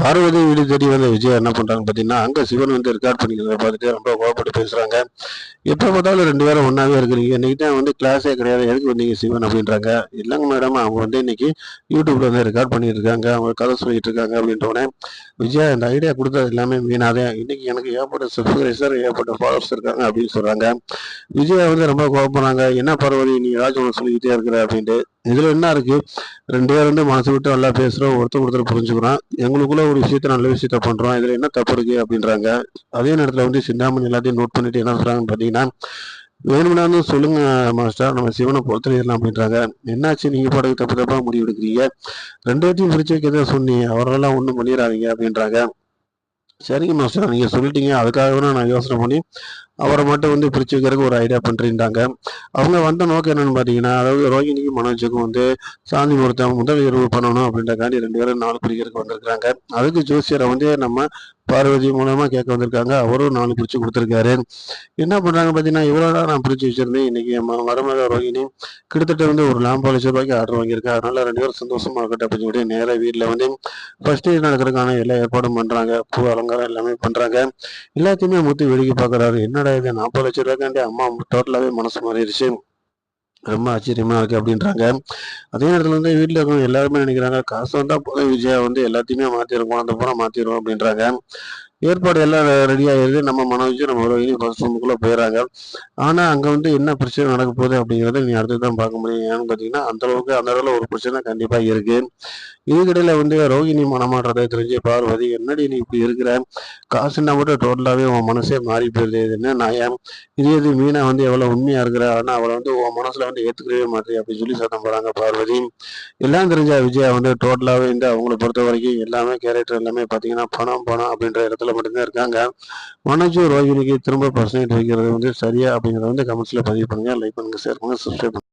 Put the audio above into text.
பார்வதி வீடு தேடி வந்த விஜய் என்ன பண்றாங்க பாத்தீங்கன்னா, அங்க சிவன் வந்து ரெக்கார்ட் பண்ணிக்கிறத பார்த்துட்டு ரொம்ப கோவப்பட்டு பேசுறாங்க. எப்ப பார்த்தாலும் 2 பேரும் ஒண்ணாவே இருக்கிறீங்க. இன்னைக்கு தான் வந்து கிளாஸே கிடையாது. எதுக்கு வந்தீங்க சிவன் அப்படின்றாங்க. இல்லங்க மேடம், அவங்க வந்து இன்னைக்கு யூடியூப்ல வந்து ரெக்கார்ட் பண்ணிட்டு இருக்காங்க. அவங்க கதை சொல்லிட்டு இருக்காங்க அப்படின்றவுடனே, விஜய் அந்த ஐடியா கொடுத்தது எல்லாமே வீணாதே. இன்னைக்கு எனக்கு ஏகப்பட்ட சப்ஸ்கிரைபர், ஏகப்பட்ட ஃபாலோவர்ஸ் இருக்காங்க அப்படின்னு சொல்றாங்க. விஜய் வந்து ரொம்ப கோவப்படுறாங்க. என்ன பார்வதி நீ ஏதாச்சும் ஒன்று சொல்லிக்கிட்டே இருக்கிற அப்படின்ட்டு. இதுல என்ன இருக்கு? 2 பேர் வந்து மனசு விட்டு நல்லா பேசுறோம். ஒருத்தர் புரிஞ்சுக்கிறோம். எங்களுக்குள்ள ஒரு விஷயத்த நல்ல விஷயத்த பண்றோம். இதுல என்ன தப்பு இருக்கு அப்படின்றாங்க. அதே நேரத்துல வந்து சிந்தாமணி எல்லாத்தையும் நோட் பண்ணிட்டு என்ன சொல்றாங்கன்னு பாத்தீங்கன்னா, வேணும்னாலும் சொல்லுங்க மாஸ்டர், நம்ம சிவனை பொறுத்தலிடலாம் அப்படின்றாங்க. என்னாச்சு நீங்க பாட்டுக்கு தப்பு தப்பா முடிவு எடுக்கிறீங்க? 2 பேத்தையும் பிரிச்சு வைக்கிறதா சொன்னீங்க. அவரெல்லாம் ஒண்ணும் பண்ணிடாதீங்க அப்படின்றாங்க. சரிங்க மாஸ்டர், நீங்க சொல்லிட்டீங்க. அதுக்காக வேணா நான் யோசனை பண்ணி அவரை மட்டும் வந்து பிரிச்சு வைக்கிறதுக்கு ஒரு ஐடியா பண்றீன்றாங்க. அவங்க வந்த நோக்கம் என்னன்னு பாத்தீங்கன்னா, அதாவது ரோகிணிக்கும் மனோஜுக்கும் வந்து சாந்தி முகூர்த்தம் முதல் இரவு பண்ணணும் அப்படின்றக்காண்டி 2 பேரும் நாள் குறிக்கிறதுக்கு வந்திருக்காங்க. அதுக்கு ஜோசியரை வந்து நம்ம பார்வதி மூலமா கேட்க வந்திருக்காங்க. அவரும் 4 பிரிச்சு கொடுத்துருக்காரு. என்ன பண்றாங்க பாத்தீங்கன்னா, இவ்வளவு நாள் நான் பிரிச்சு வச்சிருந்தேன். இன்னைக்கு மருமக ரோகிணி கிட்டத்தட்ட வந்து ஒரு ₹40,00,000 ஆர்டர் வாங்கியிருக்கா. அதனால 2 பேரும் சந்தோஷமா இருக்கட்டும் அப்படின்னு சொல்லிட்டு நேரா வீட்டுல வந்து ஃபர்ஸ்ட் டே நடக்கிறதுக்கான எல்லா ஏற்பாடும் பண்றாங்க. பூ அலங்காரம் எல்லாமே பண்றாங்க. எல்லாத்தையுமே முத்து வேடிக்கை பாக்குறாரு. என்னடா இது ₹40,00,000 அம்மா டோட்டலாவே மனசு மாறிடுச்சு. ரொம்ப ஆச்சரியமா இருக்கு அப்படின்றாங்க. அதே நேரத்துல வந்து வீட்டுல இருக்கவங்க எல்லாருமே நினைக்கிறாங்க, காசு வந்தா போதும் விஜயா வந்து எல்லாத்தையுமே மாத்திரும், குழந்தை பூரா மாத்திரும் அப்படின்றாங்க. ஏற்பாடு எல்லாம் ரெடி ஆயிருது. நம்ம மனோஜ் நம்ம ரோஹிணி ஃபர்ஸ்ட் ரூமுக்குள்ள போயிடறாங்க. ஆனா அங்க வந்து என்ன பிரச்சனை நடக்க போகுது அப்படிங்கறத நீ அடுத்து தான் பார்க்க முடியும். ஏன்னு பாத்தீங்கன்னா, அந்த அளவுக்கு அந்த இடத்துல ஒரு பிரச்சனை கண்டிப்பா இருக்கு. இதுக்கிடையில வந்து ரோகிணி மனமாற்றத்தை தெரிஞ்சு பார்வதி, என்னடி நீ இப்படி இருக்கிற? காசுன்னா மட்டும் டோட்டலாவே உன் மனசே மாறி போயிருது. இது என்ன நியாயம்? இது மீனா வந்து எவ்வளவு உண்மையா இருக்கிற, ஆனா அவளை வந்து உன் மனசுல வந்து ஏத்துக்கவே மாட்டேன் அப்படின்னு சொல்லி சத்தம் போறாங்க பார்வதி. எல்லாம் தெரிஞ்ச விஜயா வந்து டோட்டலாவே வந்து அவங்கள பொறுத்த வரைக்கும் எல்லாமே கேரக்டர் எல்லாமே பாத்தீங்கன்னா பணம் பணம் அப்படின்ற இடத்துல மட்டும்தான் இருக்காங்க. மனோஜ் ரோஹிணிக்கு திரும்ப பர்சனேட் வைக்கிறது வந்து சரியா அப்படிங்கறத வந்து கமெண்ட்ஸ்ல பதிவு பண்ணுங்க, லைக் பண்ணுங்க, ஷேர் பண்ணுங்க, சப்ஸ்கிரைப் பண்ணுங்க.